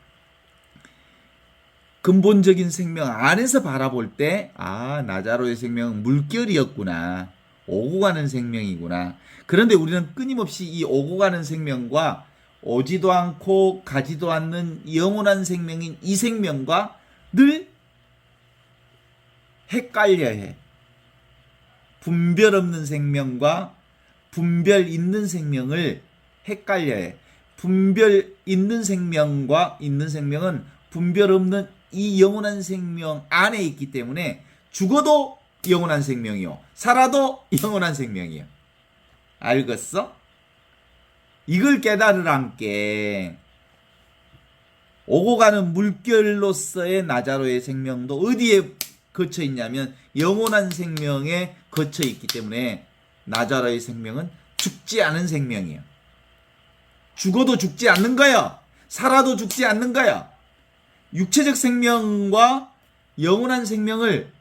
근본적인 생명 안에서 바라볼 때, 아, 나자로의 생명은 물결이었구나. 오고 가는 생명이구나. 그런데 우리는 끊임없이 이 오고 가는 생명과 오지도 않고 가지도 않는 영원한 생명인 이 생명과 늘 헷갈려 해. 분별 없는 생명과 분별 있는 생명을 헷갈려 해. 분별 있는 생명과 있는 생명은 분별 없는 이 영원한 생명 안에 있기 때문에 죽어도 영원한 생명이요. 살아도 영원한 생명이요. 알겠어? 이걸 깨달으란께 오고 가는 물결로서의 나자로의 생명도 어디에 거쳐 있냐면 영원한 생명에 거쳐 있기 때문에 나자로의 생명은 죽지 않은 생명이에요. 죽어도 죽지 않는 거야. 살아도 죽지 않는 거야. 육체적 생명과 영원한 생명을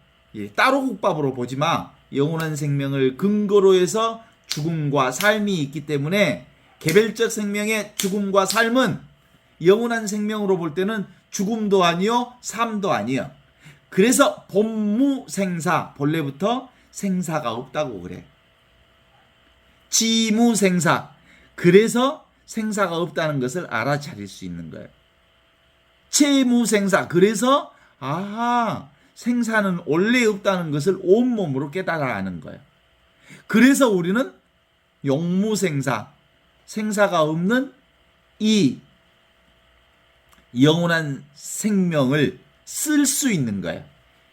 따로 국밥으로 보지 마. 영원한 생명을 근거로 해서 죽음과 삶이 있기 때문에 개별적 생명의 죽음과 삶은 영원한 생명으로 볼 때는 죽음도 아니요 삶도 아니요. 그래서 본무생사, 본래부터 생사가 없다고 그래. 지무생사, 그래서 생사가 없다는 것을 알아차릴 수 있는 거예요. 채무생사, 그래서 아하, 생사는 원래 없다는 것을 온몸으로 깨달아 하는 거예요. 그래서 우리는 용무생사, 생사가 없는 이 영원한 생명을 쓸 수 있는 거예요.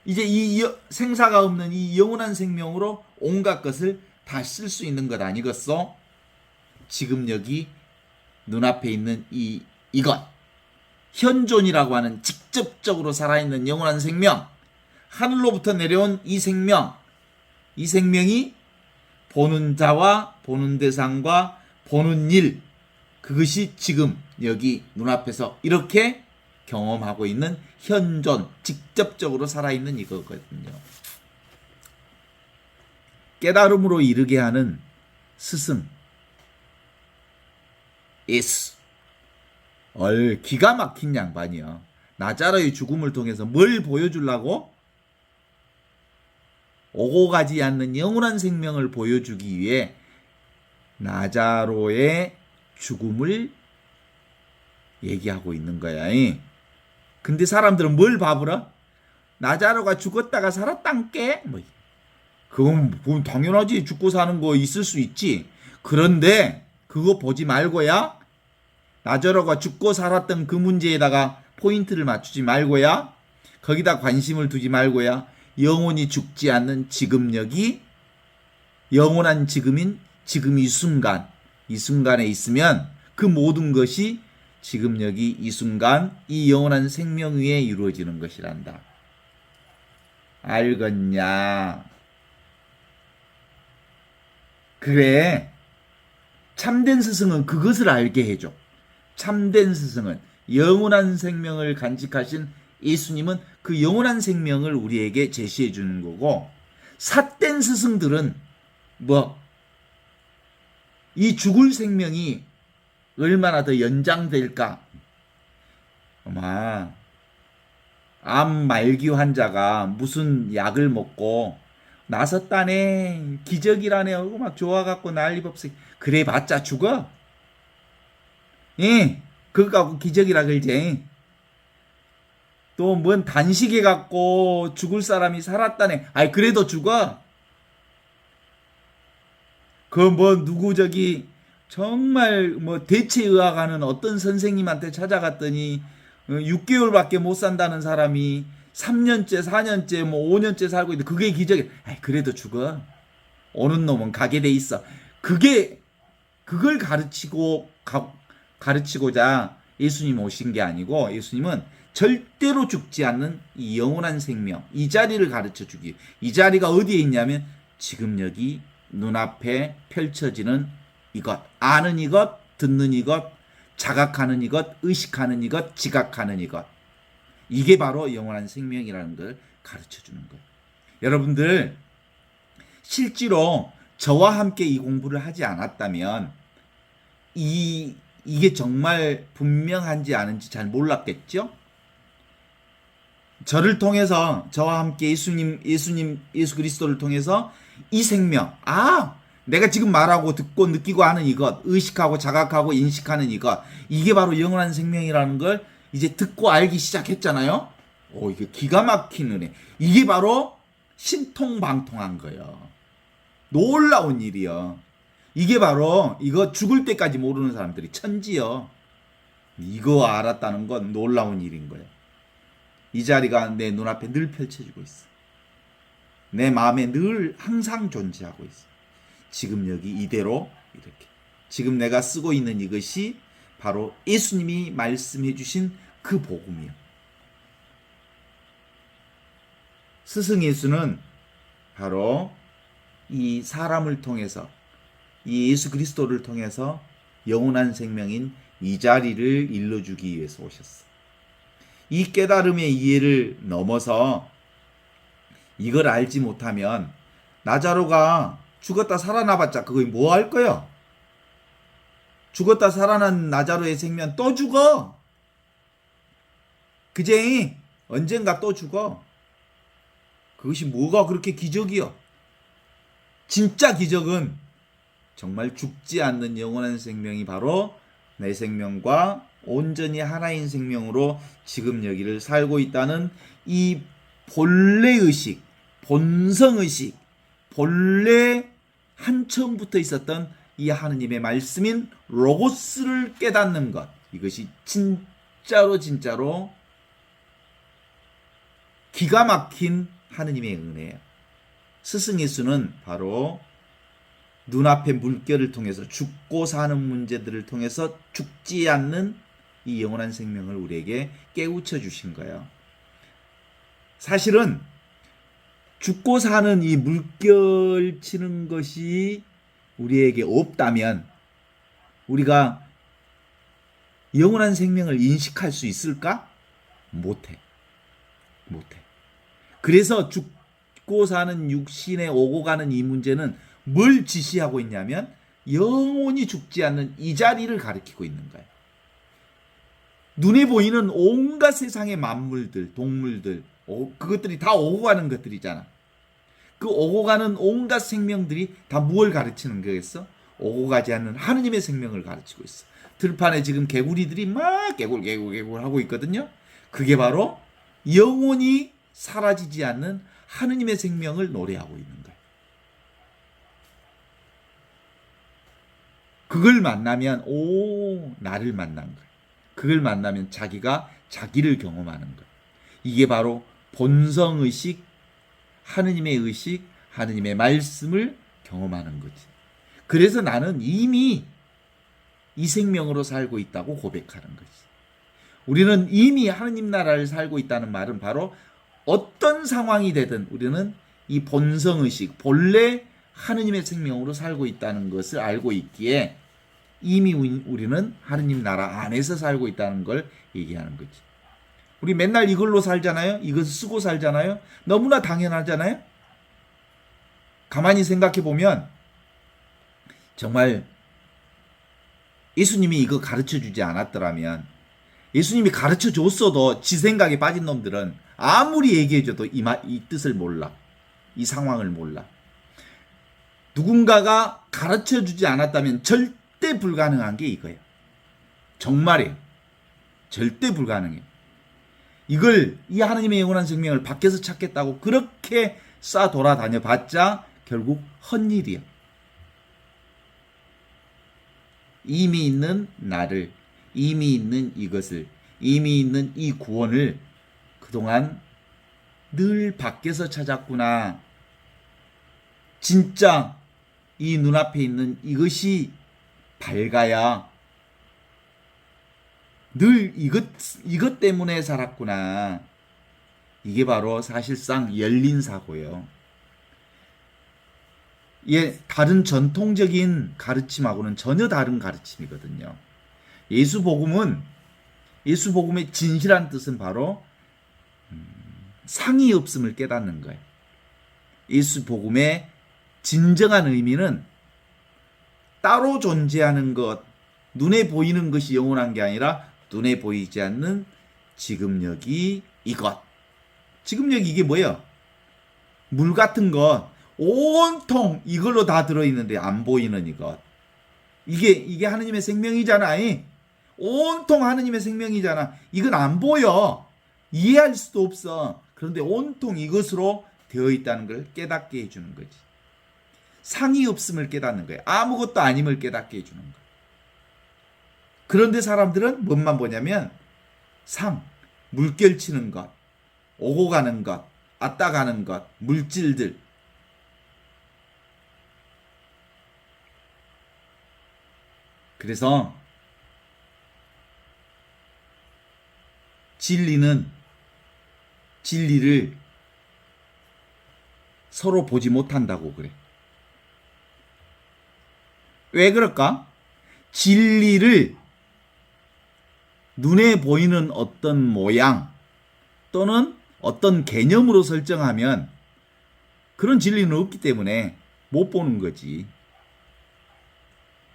이제 이 생사가 없는 이 영원한 생명으로 온갖 것을 다 쓸 수 있는 것 아니겠어? 지금 여기 눈앞에 있는 이것, 현존이라고 하는 직접적으로 살아있는 영원한 생명, 하늘로부터 내려온 이 생명, 이 생명이 보는 자와 보는 대상과 보는 일, 그것이 지금 여기 눈앞에서 이렇게 경험하고 있는 현존, 직접적으로 살아있는 이거거든요. 깨달음으로 이르게 하는 스승, 예수. 기가 막힌 양반이야. 나자로의 죽음을 통해서 뭘 보여주려고? 오고 가지 않는 영원한 생명을 보여주기 위해 나자로의 죽음을 얘기하고 있는 거야. 근데 사람들은 뭘 바보라? 나자로가 죽었다가 살았단께? 그건 당연하지. 죽고 사는 거 있을 수 있지. 그런데 그거 보지 말고야, 나자로가 죽고 살았던 그 문제에다가 포인트를 맞추지 말고야, 거기다 관심을 두지 말고야, 영원히 죽지 않는 지금 여기, 영원한 지금인 지금 이 순간, 이 순간에 있으면 그 모든 것이 지금 여기 이 순간 이 영원한 생명 위에 이루어지는 것이란다. 알겠냐? 그래. 참된 스승은 그것을 알게 해줘. 참된 스승은, 영원한 생명을 간직하신 예수님은 그 영원한 생명을 우리에게 제시해 주는 거고, 삿된 스승들은 뭐 이 죽을 생명이 얼마나 더 연장될까? 아마 암 말기 환자가 무슨 약을 먹고 나섰다네, 기적이라네 하고 막 좋아갖고 난리법석. 그래 봤자 죽어. 예, 그거 갖고 기적이라 그러지. 또 뭔 단식해 갖고 죽을 사람이 살았다네. 아이 그래도 죽어. 그 뭐 누구 저기 정말 뭐 대체의학하는 어떤 선생님한테 찾아갔더니 6개월밖에 못 산다는 사람이 3년째, 4년째, 뭐 5년째 살고 있는데 그게 기적이야. 아이 그래도 죽어. 오는 놈은 가게 돼 있어. 그걸 가르치고자 예수님 오신 게 아니고, 예수님은 절대로 죽지 않는 이 영원한 생명, 이 자리를 가르쳐 주기. 이 자리가 어디에 있냐면 지금 여기 눈앞에 펼쳐지는 이것, 아는 이것, 듣는 이것, 자각하는 이것, 의식하는 이것, 지각하는 이것. 이게 바로 영원한 생명이라는 걸 가르쳐 주는 거예요. 여러분들 실제로 저와 함께 이 공부를 하지 않았다면 이게 정말 분명한지 아닌지 잘 몰랐겠죠? 저를 통해서, 저와 함께 예수 그리스도를 통해서 이 생명, 내가 지금 말하고 듣고 느끼고 하는 이것, 의식하고 자각하고 인식하는 이것, 이게 바로 영원한 생명이라는 걸 이제 듣고 알기 시작했잖아요. 이게 기가 막힌 은혜. 이게 바로 신통방통한 거예요. 놀라운 일이요. 이게 바로 이거 죽을 때까지 모르는 사람들이 천지요. 이거 알았다는 건 놀라운 일인 거예요. 이 자리가 내 눈앞에 늘 펼쳐지고 있어. 내 마음에 늘 항상 존재하고 있어. 지금 여기 이대로 이렇게. 지금 내가 쓰고 있는 이것이 바로 예수님이 말씀해 주신 그 복음이요. 스승 예수는 바로 이 사람을 통해서, 이 예수 그리스도를 통해서 영원한 생명인 이 자리를 일러주기 위해서 오셨어. 이 깨달음의 이해를 넘어서 이걸 알지 못하면 나자로가 죽었다 살아나봤자 그거 뭐 할 거야? 죽었다 살아난 나자로의 생명 또 죽어. 그제 언젠가 또 죽어. 그것이 뭐가 그렇게 기적이여? 진짜 기적은 정말 죽지 않는 영원한 생명이 바로 내 생명과 온전히 하나인 생명으로 지금 여기를 살고 있다는 이 본래의식, 본성의식, 본래 한처음부터 있었던 이 하느님의 말씀인 로고스를 깨닫는 것, 이것이 진짜로 기가 막힌 하느님의 은혜예요. 스승 예수는 바로 눈앞의 물결을 통해서, 죽고 사는 문제들을 통해서 죽지 않는 이 영원한 생명을 우리에게 깨우쳐 주신 거예요. 사실은 죽고 사는 이 물결 치는 것이 우리에게 없다면 우리가 영원한 생명을 인식할 수 있을까? 못해. 그래서 죽고 사는 육신에 오고 가는 이 문제는 뭘 지시하고 있냐면 영원히 죽지 않는 이 자리를 가리키고 있는 거예요. 눈에 보이는 온갖 세상의 만물들, 동물들, 그것들이 다 오고 가는 것들이잖아. 그 오고 가는 온갖 생명들이 다 무엇을 가르치는 거겠어? 오고 가지 않는 하느님의 생명을 가르치고 있어. 들판에 지금 개구리들이 막 개굴 하고 있거든요. 그게 바로 영원히 사라지지 않는 하느님의 생명을 노래하고 있는 거예요. 그걸 만나면 나를 만난 거예요. 그걸 만나면 자기가 자기를 경험하는 거예요. 이게 바로 본성의식, 하느님의 의식, 하느님의 말씀을 경험하는 거지. 그래서 나는 이미 이 생명으로 살고 있다고 고백하는 거지. 우리는 이미 하느님 나라를 살고 있다는 말은 바로 어떤 상황이 되든 우리는 이 본성의식, 본래 하느님의 생명으로 살고 있다는 것을 알고 있기에 이미 우리는 하느님 나라 안에서 살고 있다는 걸 얘기하는 거지. 우리 맨날 이걸로 살잖아요. 이것을 쓰고 살잖아요. 너무나 당연하잖아요. 가만히 생각해 보면 정말 예수님이 이거 가르쳐 주지 않았더라면, 예수님이 가르쳐 줬어도 지 생각에 빠진 놈들은 아무리 얘기해줘도 이 뜻을 몰라. 이 상황을 몰라. 누군가가 가르쳐 주지 않았다면 절대 불가능한 게 이거예요. 정말이에요. 절대 불가능해요. 이걸, 이 하나님의 영원한 생명을 밖에서 찾겠다고 그렇게 싸 돌아다녀 봤자 결국 헛일이야. 이미 있는 나를, 이미 있는 이것을, 이미 있는 이 구원을 그동안 늘 밖에서 찾았구나. 진짜 이 눈앞에 있는 이것이 밝아야 늘 이것 때문에 살았구나. 이게 바로 사실상 열린 사고예요. 예, 다른 전통적인 가르침하고는 전혀 다른 가르침이거든요. 예수복음의 진실한 뜻은 바로 상이 없음을 깨닫는 거예요. 예수복음의 진정한 의미는 따로 존재하는 것, 눈에 보이는 것이 영원한 게 아니라 눈에 보이지 않는 지금 여기 이것. 지금 여기 이게 뭐예요? 물 같은 것 온통 이걸로 다 들어있는데 안 보이는 이것. 이게 하느님의 생명이잖아. 온통 하느님의 생명이잖아. 이건 안 보여. 이해할 수도 없어. 그런데 온통 이것으로 되어 있다는 걸 깨닫게 해주는 거지. 상이 없음을 깨닫는 거예요. 아무것도 아님을 깨닫게 해주는 거예요. 그런데 사람들은 뭔만 보냐면 상, 물결 치는 것, 오고 가는 것, 왔다 가는 것, 물질들. 그래서 진리를 서로 보지 못한다고 그래. 왜 그럴까? 진리를 눈에 보이는 어떤 모양 또는 어떤 개념으로 설정하면 그런 진리는 없기 때문에 못 보는 거지.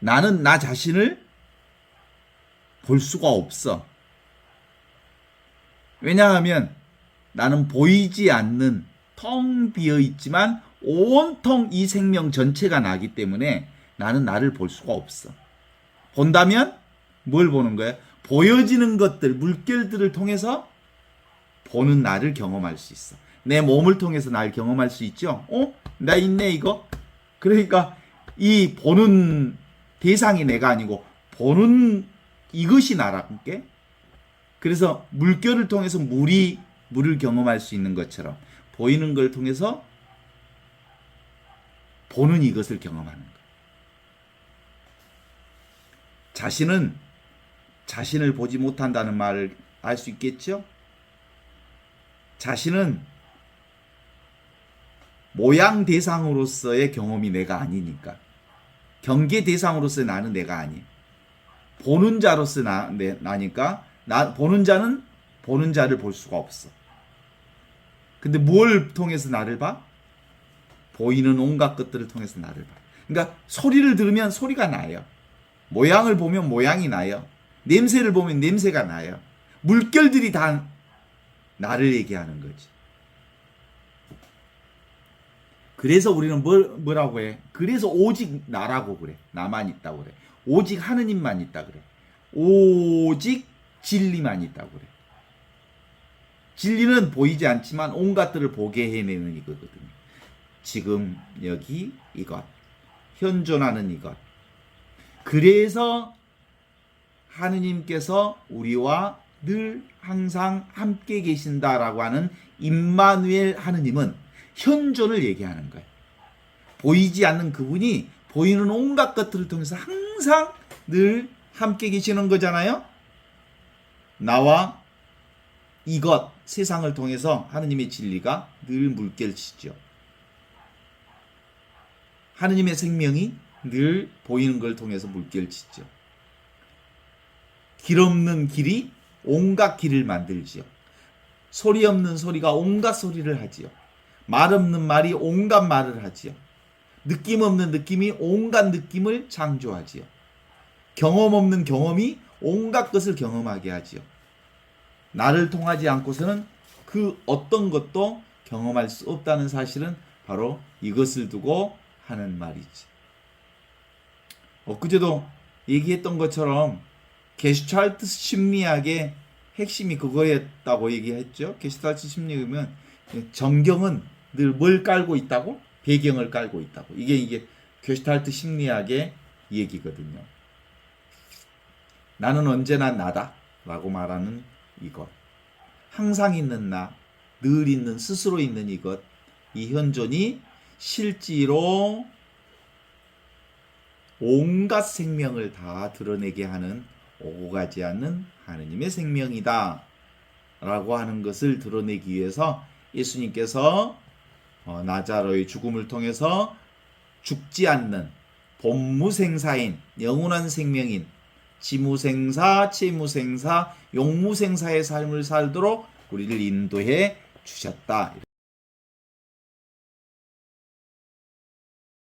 나는 나 자신을 볼 수가 없어. 왜냐하면 나는 보이지 않는 텅 비어 있지만 온통 이 생명 전체가 나기 때문에 나는 나를 볼 수가 없어. 본다면 뭘 보는 거야? 보여지는 것들, 물결들을 통해서 보는 나를 경험할 수 있어. 내 몸을 통해서 날 경험할 수 있죠. 나 있네 이거. 그러니까 이 보는 대상이 내가 아니고 보는 이것이 나라는 게. 그래서 물결을 통해서 물을 경험할 수 있는 것처럼 보이는 걸 통해서 보는 이것을 경험하는 거예요. 자신은 자신을 보지 못한다는 말을 알 수 있겠죠? 자신은 모양 대상으로서의 경험이 내가 아니니까. 경계 대상으로서의 나는 내가 아니에요. 보는 자로서 나니까 보는 자는 보는 자를 볼 수가 없어. 근데 뭘 통해서 나를 봐? 보이는 온갖 것들을 통해서 나를 봐. 그러니까 소리를 들으면 소리가 나요. 모양을 보면 모양이 나요. 냄새를 보면 냄새가 나요. 물결들이 다 나를 얘기하는 거지. 그래서 우리는 뭐라고 해? 그래서 오직 나라고 그래. 나만 있다고 그래. 오직 하느님만 있다 그래. 오직 진리만 있다고 그래. 진리는 보이지 않지만 온갖 것들을 보게 해내는 이거거든요. 지금 여기 이것. 현존하는 이것. 그래서 하느님께서 우리와 늘 항상 함께 계신다라고 하는 임마누엘 하느님은 현존을 얘기하는 거예요. 보이지 않는 그분이 보이는 온갖 것들을 통해서 항상 늘 함께 계시는 거잖아요. 나와 이것, 세상을 통해서 하느님의 진리가 늘 물결치죠. 하느님의 생명이 늘 보이는 걸 통해서 물결치죠. 길 없는 길이 온갖 길을 만들지요. 소리 없는 소리가 온갖 소리를 하지요. 말 없는 말이 온갖 말을 하지요. 느낌 없는 느낌이 온갖 느낌을 창조하지요. 경험 없는 경험이 온갖 것을 경험하게 하지요. 나를 통하지 않고서는 그 어떤 것도 경험할 수 없다는 사실은 바로 이것을 두고 하는 말이지. 엊그제도 얘기했던 것처럼 게슈탈트 심리학의 핵심이 그거였다고 얘기했죠. 게슈탈트 심리학이면 정경은 늘 뭘 깔고 있다고? 배경을 깔고 있다고. 이게 게슈탈트 심리학의 얘기거든요. 나는 언제나 나다 라고 말하는 이것, 항상 있는 나, 늘 있는 스스로 있는 이것, 이 현존이 실제로 온갖 생명을 다 드러내게 하는 오고 가지 않는 하느님의 생명이다 라고 하는 것을 드러내기 위해서 예수님께서 나자로의 죽음을 통해서 죽지 않는 본무생사인 영원한 생명인 지무생사, 채무생사, 용무생사의 삶을 살도록 우리를 인도해 주셨다.